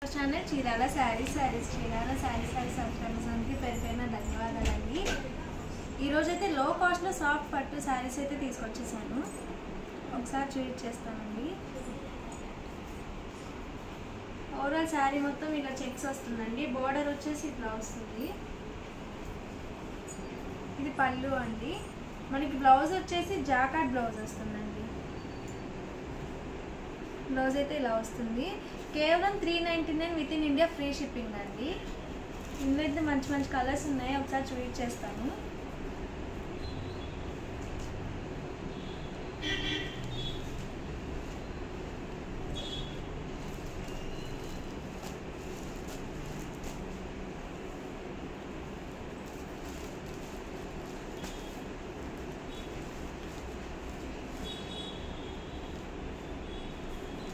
Channel Chirala saris Chirala saris సబ్స్క్రైబర్స్కి పేరుపైన ధన్యవాదాలండి. ఈరోజు అయితే లో కాస్ట్లో సాఫ్ట్ పట్టు శారీస్ అయితే తీసుకొచ్చేసాను. ఒకసారి చూపించేస్తానండి. ఓవరాల్ శారీ మొత్తం ఇలా చెక్స్ వస్తుందండి. బోర్డర్ వచ్చేసి ఇట్లా వస్తుంది. ఇది పళ్ళు అండి. మనకి బ్లౌజ్ వచ్చేసి జాకార్డ్ బ్లౌజ్ వస్తుందండి. బ్లౌజ్ అయితే ఇలా వస్తుంది. కేవలం 399 with in India free shipping అండి. ఇందులో అయితే మంచి మంచి కలర్స్ ఉన్నాయి. ఒకసారి చూపించేస్తాను.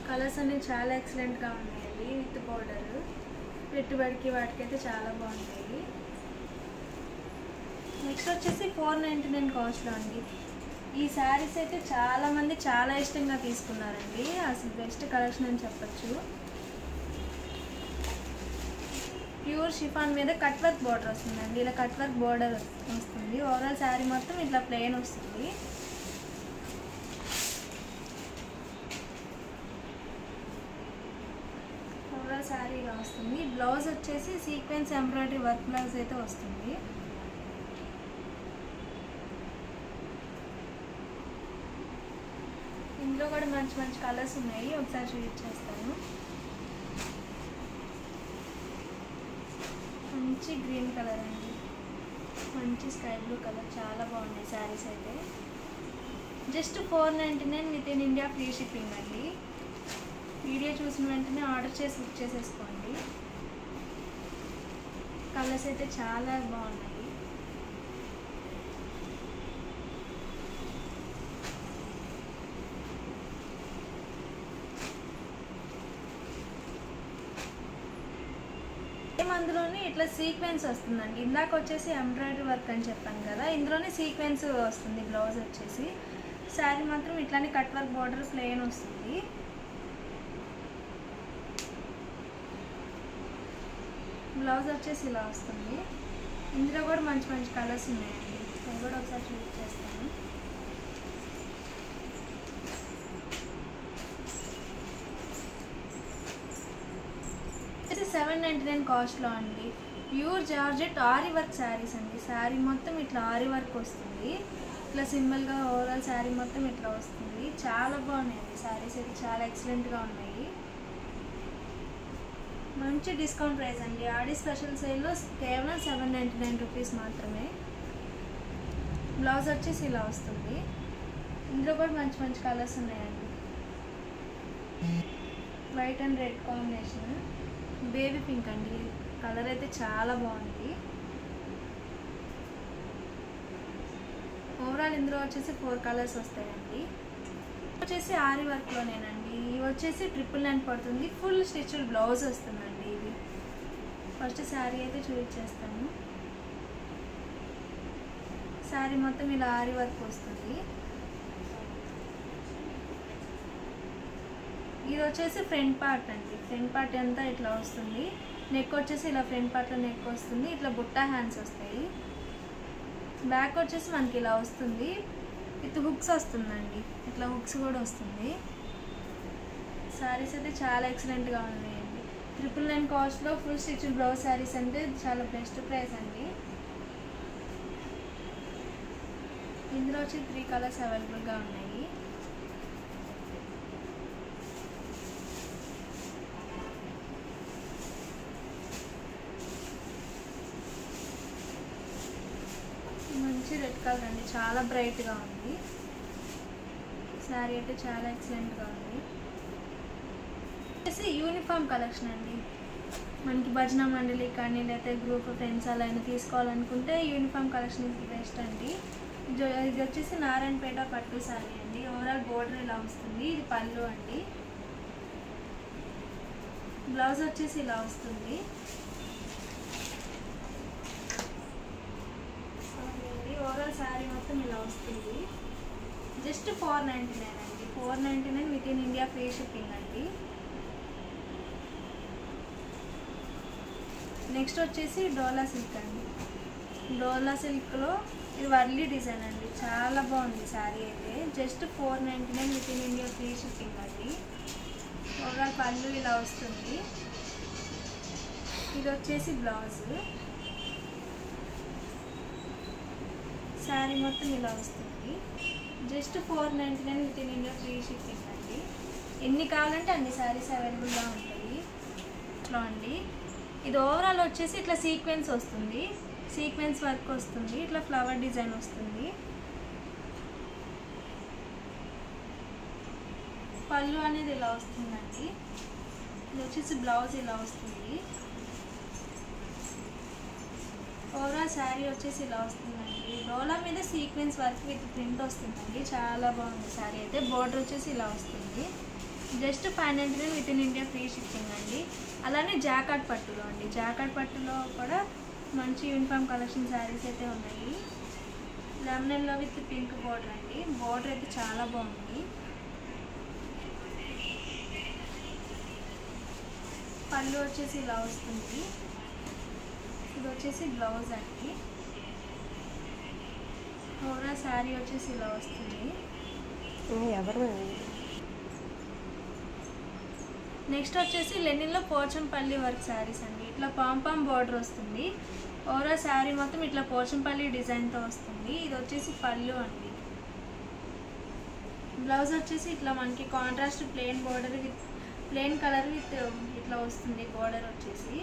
కలర్స్ అన్నీ చాలా ఎక్సలెంట్గా ఉన్నాయండి. విత్ బోర్డర్ పెట్టుబడికి వాటికైతే చాలా బాగుంటాయి. నెక్స్ట్ వచ్చేసి 499 కాస్ట్లో అండి. ఈ శారీస్ అయితే చాలామంది చాలా ఇష్టంగా తీసుకున్నారండి. అసలు బెస్ట్ కలెక్షన్ అని చెప్పచ్చు. ప్యూర్ షిఫాన్ మీద కట్ వర్క్ బోర్డర్ వస్తుందండి. ఇలా కట్ వర్క్ బోర్డర్ వస్తుంది. ఓవరాల్ శారీ మొత్తం ఇట్లా ప్లెయిన్ వస్తుంది. శారీ ఇలా వస్తుంది. బ్లౌజ్ వచ్చేసి సీక్వెన్స్ ఎంబ్రాయిడరీ వర్క్ బ్లౌజ్ అయితే వస్తుంది. ఇందులో కూడా మంచి మంచి కలర్స్ ఉన్నాయి. ఒకసారి చూపించేస్తాను. మంచి గ్రీన్ కలర్ అండి, మంచి స్కై బ్లూ కలర్, చాలా బాగున్నాయి శారీస్ అయితే. Just 499 with in India free shipping అండి. వీడియో చూసిన వెంటనే ఆర్డర్ చేసి బుక్ చేసేసుకోండి. కలర్స్ అయితే చాలా బాగున్నాయి. అందులోనే ఇట్లా సీక్వెన్స్ వస్తుందండి. ఇందాక వచ్చేసి ఎంబ్రాయిడరీ వర్క్ అని చెప్పాను కదా, ఇందులోనే సీక్వెన్స్ వస్తుంది. బ్లౌజ్ వచ్చేసి శారీ మాత్రం ఇట్లానే కట్ వర్క్ బార్డర్ ప్లెయిన్ వస్తుంది. బ్లౌజ్ వచ్చేసి ఇలా వస్తుంది. ఇందులో కూడా మంచి మంచి కలర్స్ ఉన్నాయండి. నేను కూడా ఒకసారి చూపించేస్తాను. ఇది 799 కాస్ట్లో అండి. ప్యూర్ జార్జెట్ ఆరి వర్క్ శారీస్ అండి. శారీ మొత్తం ఇట్లా ఆరి వర్క్ వస్తుంది. ఇట్లా సింపుల్గా ఓవరాల్ శారీ మొత్తం ఇట్లా వస్తుంది. చాలా బాగున్నాయండి శారీస్ అయితే, చాలా ఎక్సలెంట్గా ఉన్నాయి. మంచి డిస్కౌంట్ ప్రైస్ అండి. ఆడి స్పెషల్ సేల్లో కేవలం 799 రూపీస్ మాత్రమే. బ్లౌజ్ వచ్చేసి ఇలా వస్తుంది. ఇందులో కూడా మంచి మంచి కలర్స్ ఉన్నాయండి. White and red combination, baby pink అండి. కలర్ అయితే చాలా బాగుంది. ఓవరాల్ ఇందులో వచ్చేసి 4 కలర్స్ వస్తాయండి. వచ్చేసి ఆరి వర్క్లోనేనండి. ఇవి వచ్చేసి 999 పడుతుంది. ఫుల్ స్టిచ్డ్ బ్లౌజ్ వస్తుందండి. ఇది ఫస్ట్ శారీ అయితే చూపించేస్తాను. శారీ మొత్తం ఇలా ఆరి వర్క్ వస్తుంది. ఇది వచ్చేసి ఫ్రంట్ పార్ట్ అండి. ఫ్రంట్ పార్ట్ అంతా ఇట్లా వస్తుంది. నెక్ వచ్చేసి ఇలా ఫ్రంట్ పార్ట్లో నెక్ వస్తుంది. ఇట్లా బుట్టా హ్యాండ్స్ వస్తాయి. బ్యాక్ వచ్చేసి మనకి ఇలా వస్తుంది. విత్ హుక్స్ వస్తుందండి. ఇట్లా హుక్స్ కూడా వస్తుంది. శారీస్ అయితే చాలా ఎక్సలెంట్గా ఉన్నాయండి. 999 కాస్ట్లో ఫుల్ స్టిచ్ బ్లౌజ్ శారీస్ అంటే చాలా బెస్ట్ ప్రైస్ అండి. ఇందులో వచ్చి 3 కలర్స్ అవైలబుల్గా ఉన్నాయి. మంచి రెడ్ కలర్ అండి, చాలా బ్రైట్గా ఉంది. శారీ అయితే చాలా ఎక్సలెంట్గా ఉంది. వచ్చేసి యూనిఫామ్ కలెక్షన్ అండి. మనకి భజన మండలి కానీ లేకపోతే గ్రూప్ ఫ్రెండ్స్ అలా అయినా తీసుకోవాలనుకుంటే యూనిఫామ్ కలెక్షన్ ఇది బెస్ట్ అండి. ఇది వచ్చేసి నారాయణపేట పట్టు శారీ అండి. ఓవరాల్ బోర్డర్ ఇలా వస్తుంది. ఇది పళ్ళు అండి. బ్లౌజ్ వచ్చేసి ఇలా వస్తుంది. ఓవరాల్ శారీ మొత్తం ఇలా వస్తుంది. జస్ట్ 499 అండి. 499 with in India free shipping అండి. నెక్స్ట్ వచ్చేసి డోలా సిల్క్ అండి. డోలా సిల్క్లో ఇది వర్లీ డిజైన్ అండి, చాలా బాగుంది శారీ అయితే. Just 499 with in India free shipping అండి. ఓవరాల్ పళ్ళు ఇలా వస్తుంది. ఇది వచ్చేసి బ్లౌజ్. శారీ మొత్తం ఇలా వస్తుంది. Just 499 with in India free shipping అండి. ఎన్ని కావాలంటే అన్ని శారీస్ అవైలబుల్గా ఉంటాయి. ఇట్లా అండి. ఇది ఓవరాల్ వచ్చేసి ఇట్లా సీక్వెన్స్ వస్తుంది, సీక్వెన్స్ వర్క్ వస్తుంది, ఇట్లా ఫ్లవర్ డిజైన్ వస్తుంది. పళ్ళు అనేది ఇలా వస్తుందండి. ఇది వచ్చేసి బ్లౌజ్ ఇలా వస్తుంది. ఓవరాల్ శారీ వచ్చేసి ఇలా వస్తుందండి. డోలా మీద సీక్వెన్స్ వర్క్ విత్ ప్రింట్ వస్తుందండి, చాలా బాగుంది శారీ అయితే. బోర్డర్ వచ్చేసి ఇలా వస్తుంది. Just 599 with in India free shipping అండి. అలానే జాకార్డ్ పట్టులో అండి, జాకార్డ్ పట్టులో కూడా మంచి యూనిఫామ్ కలెక్షన్ శారీస్ అయితే ఉన్నాయి. లెమనెల్లో విత్ పింక్ బోర్డర్ అండి. బోర్డర్ అయితే చాలా బాగుంది. పళ్ళు వచ్చేసి ఇలా వస్తుంది. ఇది వచ్చేసి బ్లౌజ్ అండి. ఓవరాల్ శారీ వచ్చేసి ఇలా వస్తుంది. నెక్స్ట్ వచ్చేసి లెనిన్లో పోచంపల్లి వర్క్ శారీస్ అండి. ఇట్లా పాంపాం బార్డర్ వస్తుంది. ఓవరాల్ శారీ మొత్తం ఇట్లా పోచంపల్లి డిజైన్తో వస్తుంది. ఇది వచ్చేసి పళ్ళు అండి. బ్లౌజ్ వచ్చేసి ఇట్లా మనకి contrast plain border with plain colour with ఇట్లా వస్తుంది బార్డర్ వచ్చేసి.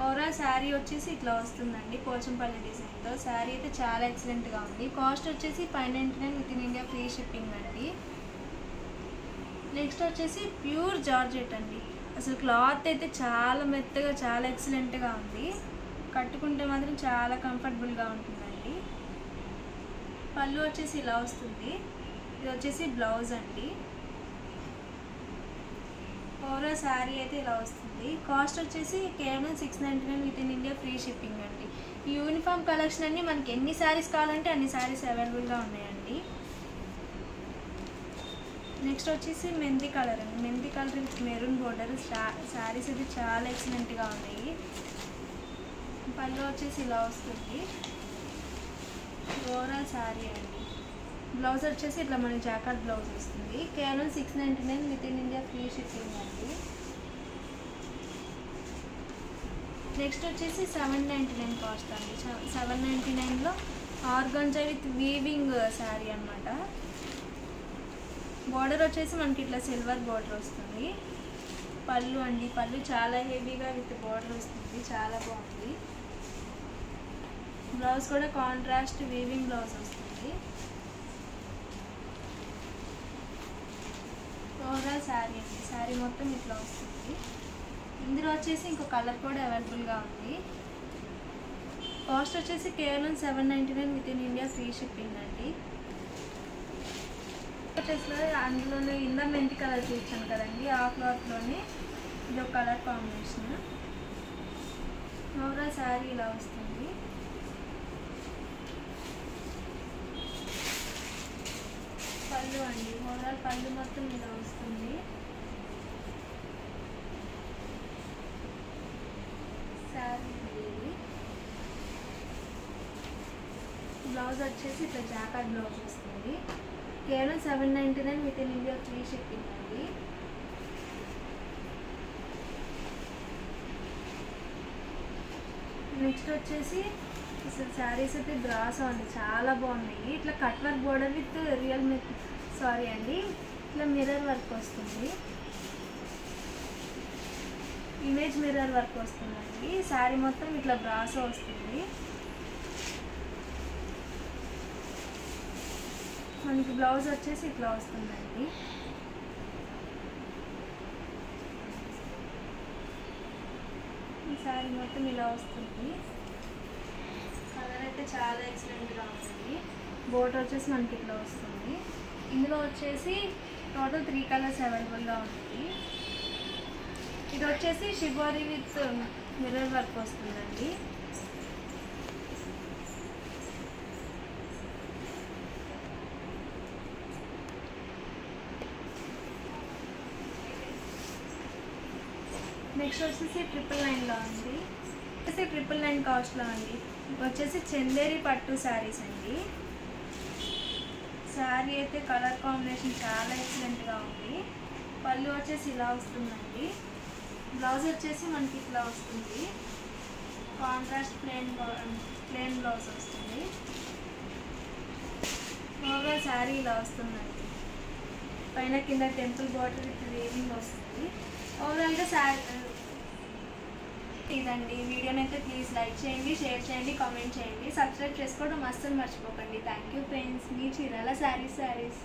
ఓవరాల్ శారీ వచ్చేసి ఇట్లా వస్తుందండి పోచంపల్లి డిజైన్తో. శారీ అయితే చాలా ఎక్సలెంట్గా ఉంది. కాస్ట్ వచ్చేసి 599 with in India free shipping అండి. నెక్స్ట్ వచ్చేసి ప్యూర్ జార్జెట్ అండి. అసలు క్లాత్ అయితే చాలా మెత్తగా చాలా ఎక్సలెంట్గా ఉంది. కట్టుకుంటే మాత్రం చాలా కంఫర్టబుల్గా ఉంటుందండి. పళ్ళు వచ్చేసి ఇలా వస్తుంది. ఇది వచ్చేసి బ్లౌజ్ అండి. ఓవరాల్ శారీ అయితే ఇలా వస్తుంది. కాస్ట్ వచ్చేసి కేవలం 699 with in India free shipping అండి. ఈ యూనిఫామ్ కలెక్షన్ అన్ని మనకి ఎన్ని శారీస్ కావాలంటే అన్ని శారీస్ అవైలబుల్గా ఉన్నాయండి. నెక్స్ట్ వచ్చేసి మెంతి కలర్ అండి. మెంతి colour with maroon border saris అయితే చాలా ఎక్సలెంట్గా ఉన్నాయి. పళ్ళు వచ్చేసి ఇలా వస్తుంది. ఓవరాల్ శారీ అండి. బ్లౌజ్ వచ్చేసి ఇట్లా మనకి జాకార్డ్ బ్లౌజ్ వస్తుంది. కేవలం 699 with in India free shipping అండి. నెక్స్ట్ వచ్చేసి 799 కాస్ట్ అండి. 799లో ఆర్గంజా విత్ వీవింగ్ శారీ అనమాట. బార్డర్ వచ్చేసి మనకి ఇట్లా సిల్వర్ బార్డర్ వస్తుంది. పళ్ళు అండి. పళ్ళు చాలా హెవీగా విత్ బార్డర్ వస్తుంది, చాలా బాగుంది. బ్లౌజ్ కూడా కాంట్రాస్ట్ వీవింగ్ బ్లౌజ్ వస్తుంది. ఓవరాల్ శారీ అండి. శారీ మొత్తం ఇట్లా వస్తుంది. ఇందులో వచ్చేసి ఇంకో కలర్ కూడా అవైలబుల్గా ఉంది. కాస్ట్ వచ్చేసి కేవలం 799 with in India free shipping అండి. వచ్చేసి అందులోనే ఇందా మెంతి కలర్ చూపించాను కదండి, ఆ క్లాత్లోనే ఇది ఒక కలర్ కాంబినేషన్. ఓవరాల్ శారీ ఇలా వస్తుంది. పళ్ళు అండి. ఓవరాల్ పళ్ళు మొత్తం ఇలా వస్తుంది. శారీ బ్లౌజ్ వచ్చేసి ఇట్లా జాకార్డ్ బ్లౌజ్ వస్తుంది. కేవలం 799 with in India free shipping అండి. నెక్స్ట్ వచ్చేసి అసలు శారీస్ అయితే బ్రాసో అండి, చాలా బాగున్నాయి. ఇట్లా cut work border with sorry అండి, ఇట్లా మిర్రర్ వర్క్ వస్తుంది. ఇమేజ్ మిర్రర్ వర్క్ వస్తుందండి. శారీ మొత్తం ఇట్లా బ్రాసో వస్తుంది. మనకి బ్లౌజ్ వచ్చేసి ఇట్లా వస్తుందండి. ఈ శారీ మొత్తం ఇలా వస్తుంది. కలర్ అయితే చాలా ఎక్సలెంట్గా ఉంటుంది. బోర్డర్ వచ్చేసి మనకి ఇట్లా వస్తుంది. ఇందులో వచ్చేసి టోటల్ 3 కలర్స్ అవైలబుల్గా ఉంటుంది. ఇది వచ్చేసి షిబోరి విత్ మిర్రర్ వర్క్ వస్తుందండి. నెక్స్ట్ వచ్చేసి 999లో ఉంది. వచ్చేసి 999 కాస్ట్లో అండి. వచ్చేసి చందేరి పట్టు శారీస్ అండి. శారీ అయితే కలర్ కాంబినేషన్ చాలా ఎక్సలెంట్గా ఉంది. పళ్ళు వచ్చేసి ఇలా వస్తుందండి. బ్లౌజ్ వచ్చేసి మనకి ఇట్లా వస్తుంది. కాంట్రాస్ట్ ప్లెయిన్ బ్లౌజ్ వస్తుంది. ఓవరాల్ శారీ ఇలా వస్తుందండి. పైన కింద టెంపుల్ బార్డర్ విత్ వీవింగ్ వస్తుంది. ఓవరాల్గా శారీ ఇదండి. వీడియోని అయితే ప్లీజ్ లైక్ చేయండి, షేర్ చేయండి, కామెంట్ చేయండి, సబ్స్క్రైబ్ చేసుకోవడం అస్సలు మర్చిపోకండి. Thank you friends. Me Chirala saris.